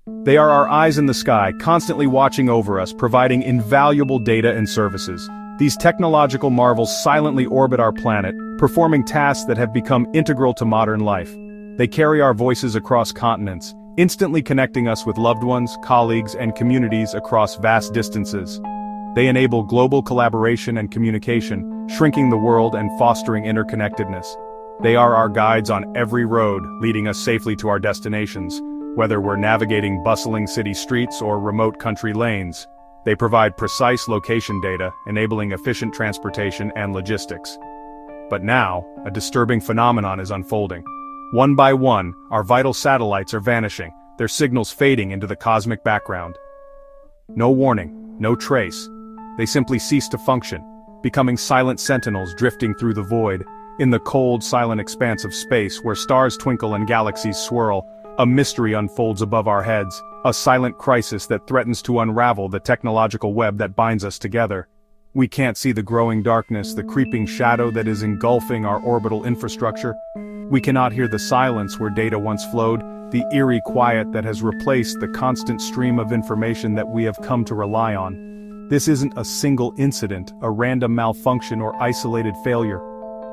They are our eyes in the sky, constantly watching over us, providing invaluable data and services. These technological marvels silently orbit our planet, performing tasks that have become integral to modern life. They carry our voices across continents, instantly connecting us with loved ones, colleagues, and communities across vast distances. They enable global collaboration and communication, shrinking the world and fostering interconnectedness. They are our guides on every road, leading us safely to our destinations, whether we're navigating bustling city streets or remote country lanes. They provide precise location data, enabling efficient transportation and logistics. But now, a disturbing phenomenon is unfolding. One by one, our vital satellites are vanishing, their signals fading into the cosmic background. No warning, no trace. They simply cease to function, becoming silent sentinels drifting through the void. In the cold, silent expanse of space where stars twinkle and galaxies swirl, a mystery unfolds above our heads, a silent crisis that threatens to unravel the technological web that binds us together. We can't see the growing darkness, the creeping shadow that is engulfing our orbital infrastructure. We cannot hear the silence where data once flowed, the eerie quiet that has replaced the constant stream of information that we have come to rely on. This isn't a single incident, a random malfunction or isolated failure.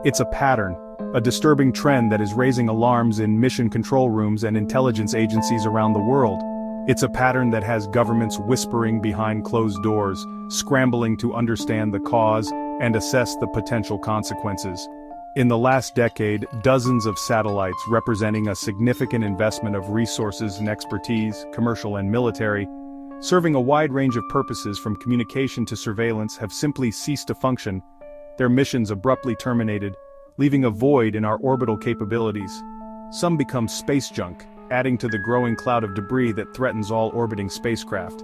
It's a pattern, a disturbing trend that is raising alarms in mission control rooms and intelligence agencies around the world. It's a pattern that has governments whispering behind closed doors, scrambling to understand the cause and assess the potential consequences. In the last decade, dozens of satellites representing a significant investment of resources and expertise, commercial and military, serving a wide range of purposes from communication to surveillance, have simply ceased to function. Their missions abruptly terminated, leaving a void in our orbital capabilities. Some become space junk, adding to the growing cloud of debris that threatens all orbiting spacecraft.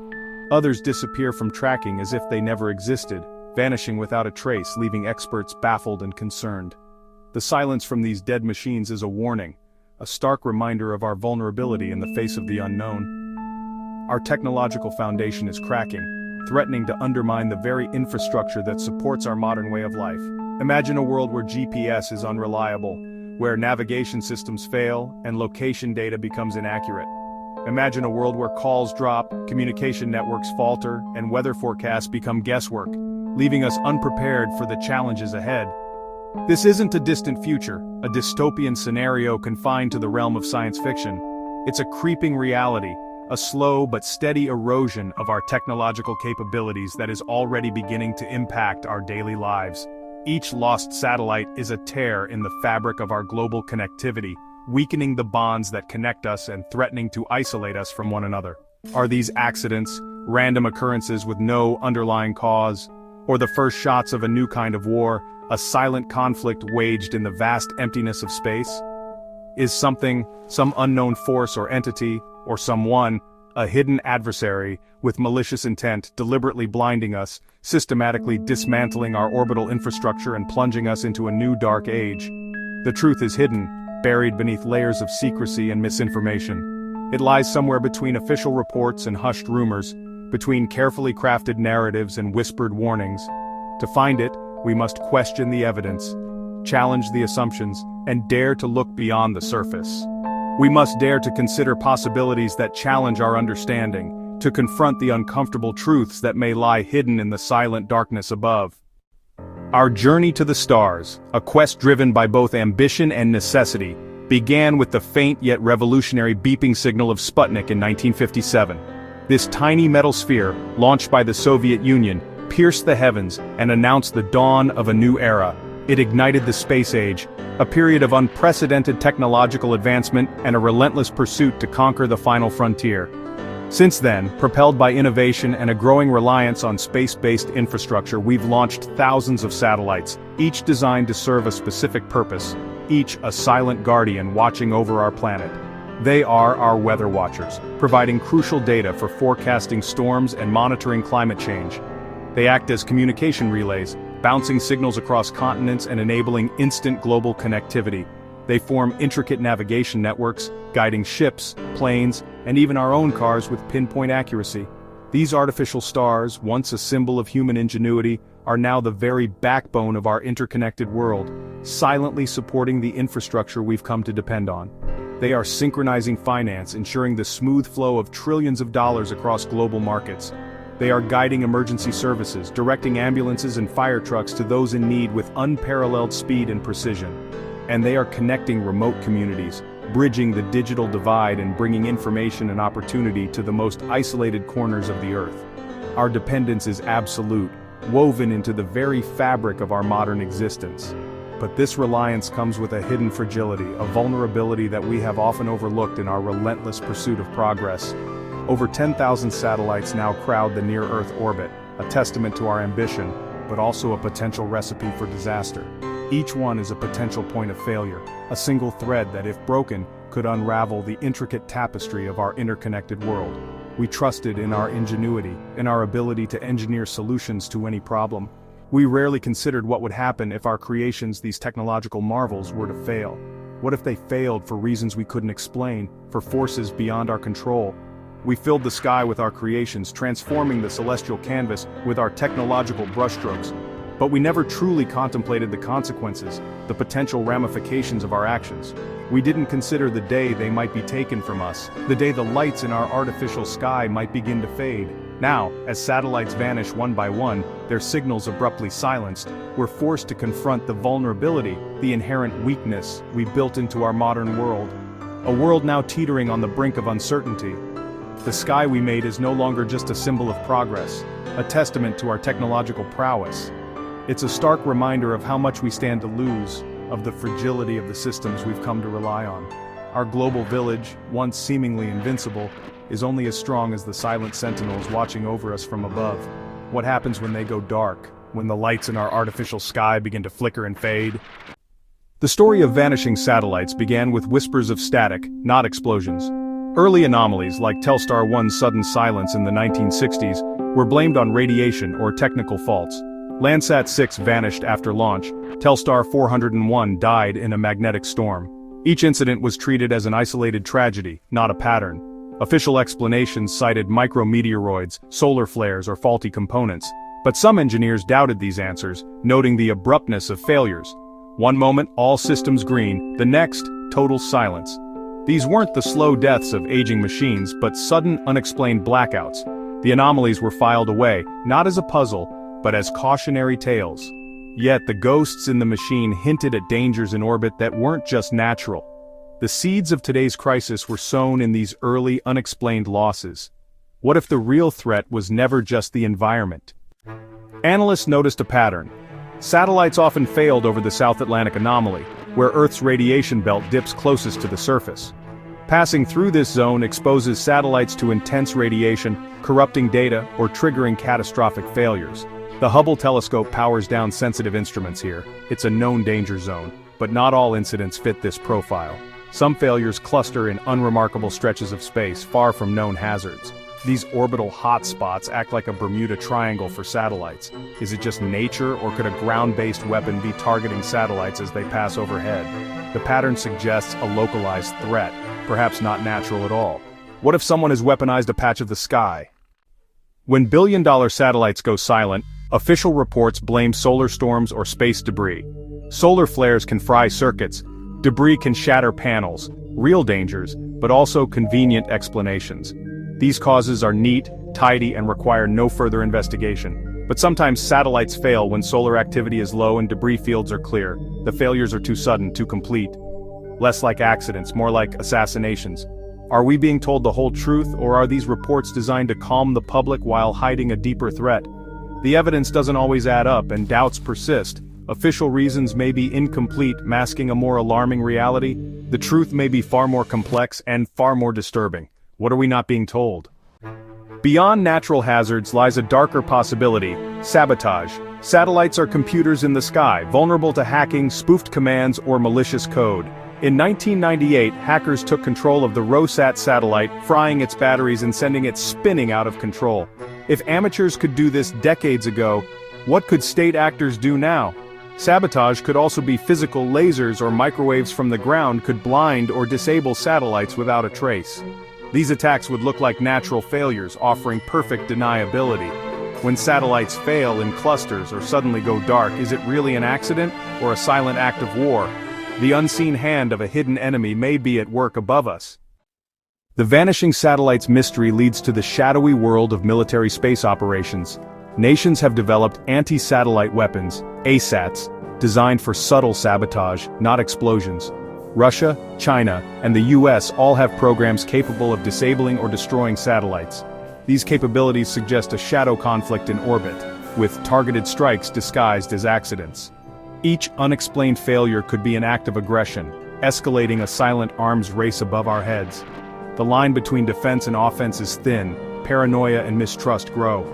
Others disappear from tracking as if they never existed, vanishing without a trace, leaving experts baffled and concerned. The silence from these dead machines is a warning, a stark reminder of our vulnerability in the face of the unknown. Our technological foundation is cracking, threatening to undermine the very infrastructure that supports our modern way of life. Imagine a world where GPS is unreliable, where navigation systems fail and location data becomes inaccurate. Imagine a world where calls drop, communication networks falter, and weather forecasts become guesswork, leaving us unprepared for the challenges ahead. This isn't a distant future, a dystopian scenario confined to the realm of science fiction. It's a creeping reality, a slow but steady erosion of our technological capabilities that is already beginning to impact our daily lives. Each lost satellite is a tear in the fabric of our global connectivity, weakening the bonds that connect us and threatening to isolate us from one another. Are these accidents, random occurrences with no underlying cause, or the first shots of a new kind of war, a silent conflict waged in the vast emptiness of space? Is something, some unknown force or entity, or someone, a hidden adversary, with malicious intent, deliberately blinding us, systematically dismantling our orbital infrastructure and plunging us into a new dark age? The truth is hidden, buried beneath layers of secrecy and misinformation. It lies somewhere between official reports and hushed rumors, between carefully crafted narratives and whispered warnings. To find it, we must question the evidence, challenge the assumptions, and dare to look beyond the surface. We must dare to consider possibilities that challenge our understanding, to confront the uncomfortable truths that may lie hidden in the silent darkness above. Our journey to the stars, a quest driven by both ambition and necessity, began with the faint yet revolutionary beeping signal of Sputnik in 1957. This tiny metal sphere, launched by the Soviet Union, pierced the heavens and announced the dawn of a new era. It ignited the space age, a period of unprecedented technological advancement and a relentless pursuit to conquer the final frontier. Since then, propelled by innovation and a growing reliance on space-based infrastructure, we've launched thousands of satellites, each designed to serve a specific purpose, each a silent guardian watching over our planet. They are our weather watchers, providing crucial data for forecasting storms and monitoring climate change. They act as communication relays, bouncing signals across continents and enabling instant global connectivity. They form intricate navigation networks, guiding ships, planes, and even our own cars with pinpoint accuracy. These artificial stars, once a symbol of human ingenuity, are now the very backbone of our interconnected world, silently supporting the infrastructure we've come to depend on. They are synchronizing finance, ensuring the smooth flow of trillions of dollars across global markets. They are guiding emergency services, directing ambulances and fire trucks to those in need with unparalleled speed and precision. And they are connecting remote communities, bridging the digital divide and bringing information and opportunity to the most isolated corners of the earth. Our dependence is absolute, woven into the very fabric of our modern existence. But this reliance comes with a hidden fragility, a vulnerability that we have often overlooked in our relentless pursuit of progress. Over 10,000 satellites now crowd the near-Earth orbit, a testament to our ambition, but also a potential recipe for disaster. Each one is a potential point of failure, a single thread that, if broken, could unravel the intricate tapestry of our interconnected world. We trusted in our ingenuity, in our ability to engineer solutions to any problem. We rarely considered what would happen if our creations, these technological marvels, were to fail. What if they failed for reasons we couldn't explain, for forces beyond our control? We filled the sky with our creations, transforming the celestial canvas with our technological brushstrokes. But we never truly contemplated the consequences, the potential ramifications of our actions. We didn't consider the day they might be taken from us, the day the lights in our artificial sky might begin to fade. Now, as satellites vanish one by one, their signals abruptly silenced, we're forced to confront the vulnerability, the inherent weakness we built into our modern world. A world now teetering on the brink of uncertainty. The sky we made is no longer just a symbol of progress, a testament to our technological prowess. It's a stark reminder of how much we stand to lose, of the fragility of the systems we've come to rely on. Our global village, once seemingly invincible, is only as strong as the silent sentinels watching over us from above. What happens when they go dark, when the lights in our artificial sky begin to flicker and fade? The story of vanishing satellites began with whispers of static, not explosions. Early anomalies, like Telstar 1's sudden silence in the 1960s, were blamed on radiation or technical faults. Landsat 6 vanished after launch. Telstar 401 died in a magnetic storm. Each incident was treated as an isolated tragedy, not a pattern. Official explanations cited micrometeoroids, solar flares, or faulty components. But some engineers doubted these answers, noting the abruptness of failures. One moment, all systems green, the next, total silence. These weren't the slow deaths of aging machines, but sudden, unexplained blackouts. The anomalies were filed away, not as a puzzle, but as cautionary tales. Yet the ghosts in the machine hinted at dangers in orbit that weren't just natural. The seeds of today's crisis were sown in these early, unexplained losses. What if the real threat was never just the environment? Analysts noticed a pattern. Satellites often failed over the South Atlantic anomaly, where Earth's radiation belt dips closest to the surface. Passing through this zone exposes satellites to intense radiation, corrupting data, or triggering catastrophic failures. The Hubble telescope powers down sensitive instruments here. It's a known danger zone, but not all incidents fit this profile. Some failures cluster in unremarkable stretches of space, far from known hazards. These orbital hotspots act like a Bermuda Triangle for satellites. Is it just nature, or could a ground-based weapon be targeting satellites as they pass overhead? The pattern suggests a localized threat, perhaps not natural at all. What if someone has weaponized a patch of the sky? When billion-dollar satellites go silent, official reports blame solar storms or space debris. Solar flares can fry circuits. Debris can shatter panels. Real dangers, but also convenient explanations. These causes are neat, tidy, and require no further investigation. But sometimes satellites fail when solar activity is low and debris fields are clear. The failures are too sudden, too complete. Less like accidents, more like assassinations. Are we being told the whole truth, or are these reports designed to calm the public while hiding a deeper threat? The evidence doesn't always add up, and doubts persist. Official reasons may be incomplete, masking a more alarming reality. The truth may be far more complex and far more disturbing. What are we not being told? Beyond natural hazards lies a darker possibility: sabotage. Satellites are computers in the sky, vulnerable to hacking, spoofed commands, or malicious code. In 1998, hackers took control of the Rosat satellite, frying its batteries and sending it spinning out of control. If amateurs could do this decades ago, what could state actors do now? Sabotage could also be physical. Lasers or microwaves from the ground could blind or disable satellites without a trace. These attacks would look like natural failures, offering perfect deniability. When satellites fail in clusters or suddenly go dark, is it really an accident or a silent act of war? The unseen hand of a hidden enemy may be at work above us. The Vanishing Satellites mystery leads to the shadowy world of military space operations. Nations have developed anti-satellite weapons, ASATs, designed for subtle sabotage, not explosions. Russia, China, and the US all have programs capable of disabling or destroying satellites. These capabilities suggest a shadow conflict in orbit, with targeted strikes disguised as accidents. Each unexplained failure could be an act of aggression, escalating a silent arms race above our heads. The line between defense and offense is thin, paranoia and mistrust grow.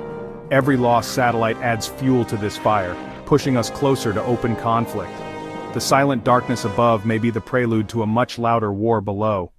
Every lost satellite adds fuel to this fire, pushing us closer to open conflict. The silent darkness above may be the prelude to a much louder war below.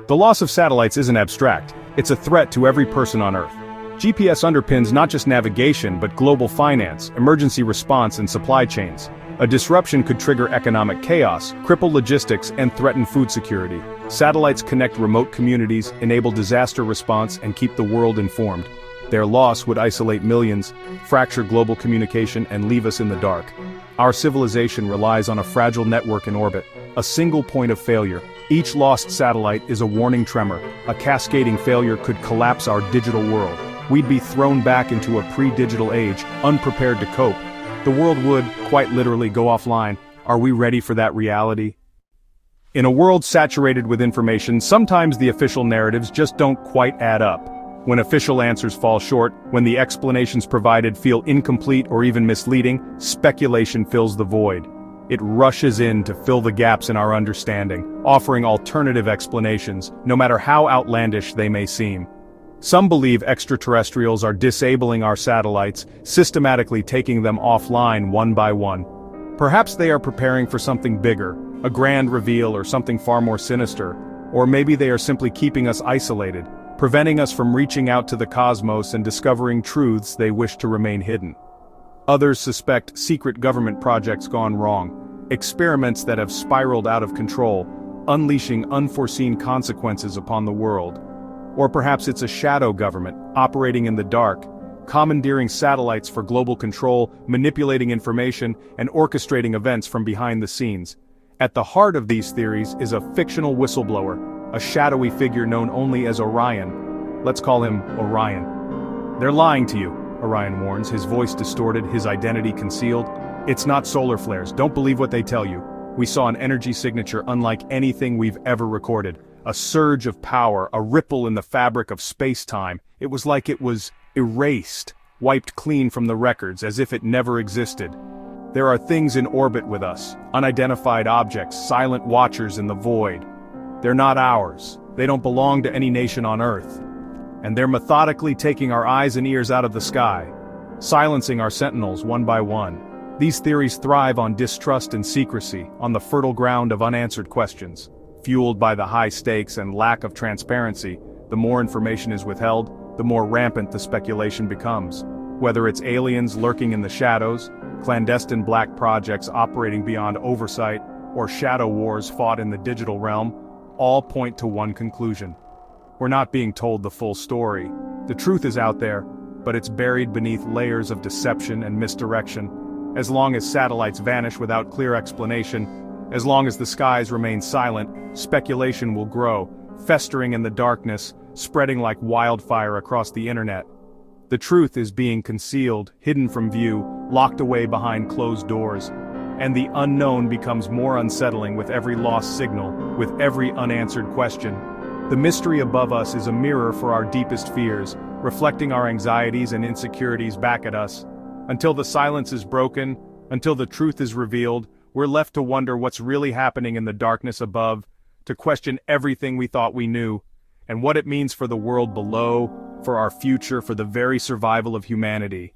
The loss of satellites isn't abstract, it's a threat to every person on Earth. GPS underpins not just navigation but global finance, emergency response and supply chains. A disruption could trigger economic chaos, cripple logistics and threaten food security. Satellites connect remote communities, enable disaster response and keep the world informed. Their loss would isolate millions, fracture global communication and leave us in the dark. Our civilization relies on a fragile network in orbit, a single point of failure. Each lost satellite is a warning tremor. A cascading failure could collapse our digital world. We'd be thrown back into a pre-digital age, unprepared to cope. The world would, quite literally, go offline. Are we ready for that reality? In a world saturated with information, sometimes the official narratives just don't quite add up. When official answers fall short, when the explanations provided feel incomplete or even misleading, speculation fills the void. It rushes in to fill the gaps in our understanding, offering alternative explanations, no matter how outlandish they may seem. Some believe extraterrestrials are disabling our satellites, systematically taking them offline one by one. Perhaps they are preparing for something bigger, a grand reveal or something far more sinister, or maybe they are simply keeping us isolated, preventing us from reaching out to the cosmos and discovering truths they wish to remain hidden. Others suspect secret government projects gone wrong, experiments that have spiraled out of control, unleashing unforeseen consequences upon the world. Or perhaps it's a shadow government, operating in the dark, commandeering satellites for global control, manipulating information, and orchestrating events from behind the scenes. At the heart of these theories is a fictional whistleblower, a shadowy figure known only as Orion. Let's call him Orion. They're lying to you, Orion warns, his voice distorted, his identity concealed. It's not solar flares, don't believe what they tell you. We saw an energy signature unlike anything we've ever recorded. A surge of power, a ripple in the fabric of space-time. It was like it was erased, wiped clean from the records, as if it never existed. There are things in orbit with us, unidentified objects, silent watchers in the void. They're not ours. They don't belong to any nation on Earth. And they're methodically taking our eyes and ears out of the sky, silencing our sentinels one by one. These theories thrive on distrust and secrecy, on the fertile ground of unanswered questions. Fueled by the high stakes and lack of transparency, the more information is withheld, the more rampant the speculation becomes. Whether it's aliens lurking in the shadows, clandestine black projects operating beyond oversight, or shadow wars fought in the digital realm, all point to one conclusion. We're not being told the full story. The truth is out there, but it's buried beneath layers of deception and misdirection. As long as satellites vanish without clear explanation, as long as the skies remain silent, speculation will grow, festering in the darkness, spreading like wildfire across the internet. The truth is being concealed, hidden from view, locked away behind closed doors. And the unknown becomes more unsettling with every lost signal, with every unanswered question. The mystery above us is a mirror for our deepest fears, reflecting our anxieties and insecurities back at us. Until the silence is broken, until the truth is revealed, we're left to wonder what's really happening in the darkness above, to question everything we thought we knew, and what it means for the world below, for our future, for the very survival of humanity.